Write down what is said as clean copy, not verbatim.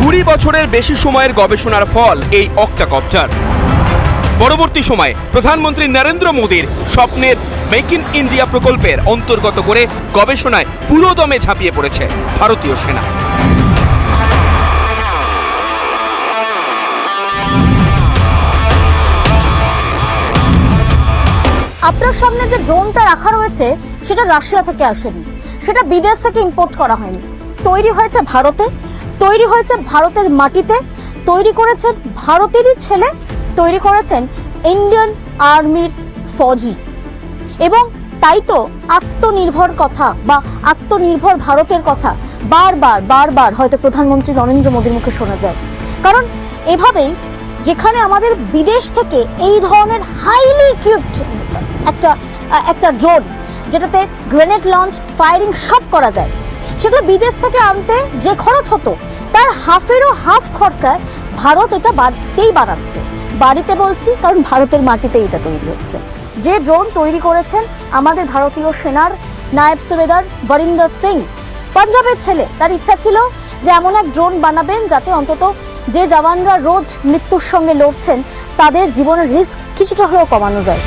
20 বছরের বেশি সময়ের গবেষণার ফল এই অক্টাকপ্টার। পরবর্তী সময়ে প্রধানমন্ত্রী নরেন্দ্র মোদীর স্বপ্নের মেক ইন ইন্ডিয়া প্রকল্পের অন্তর্গত করে গবেষণায় পুরোদমে ঝাঁপিয়ে পড়েছে ভারতীয় সেনা। আপনার সামনে যে ড্রোনটা রাখা রয়েছে সেটা রাশিয়া থেকে আসেনি, সেটা বিদেশ থেকে ইম্পোর্ট করা হয়নি, তৈরি হয়েছে ভারতে, তৈরি হয়েছে ভারতের মাটিতে, তৈরি করেছেন ভারতেরই ছেলে, তৈরি করেছেন ইন্ডিয়ান আর্মির ফৌজি। এবং তাই তো আত্মনির্ভর কথা বা আত্মনির্ভর ভারতের কথা বারবার বারবার হয়তো প্রধানমন্ত্রী নরেন্দ্র মোদীর মুখে শোনা যায়। কারণ এভাবেই যেখানে আমাদের বিদেশ থেকে এই ধরনের হাইলি ইকুইপড একটা ড্রোন, যেটাতে গ্রেনেড লঞ্চ, ফায়ারিং সব করা যায়, সেগুলো বিদেশ থেকে আনতে যে খরচ হতো তার হাফেরও হাফ খরচায় ভারত এটা বাড়িতেই বানাচ্ছে। বাড়িতে বলছি কারণ ভারতের মাটিতেই এটা তৈরি হচ্ছে। যে ড্রোন তৈরি করেছেন আমাদের ভারতীয় সেনার নায়েব সুবেদার বরিন্দর সিং, পাঞ্জাবের ছেলে, তার ইচ্ছা ছিল যে এমন এক ড্রোন বানাবেন যাতে অন্তত যে জওয়ানরা রোজ মৃত্যুর সঙ্গে লড়ছেন তাদের জীবনের রিস্ক কিছুটা হলেও কমানো যায়।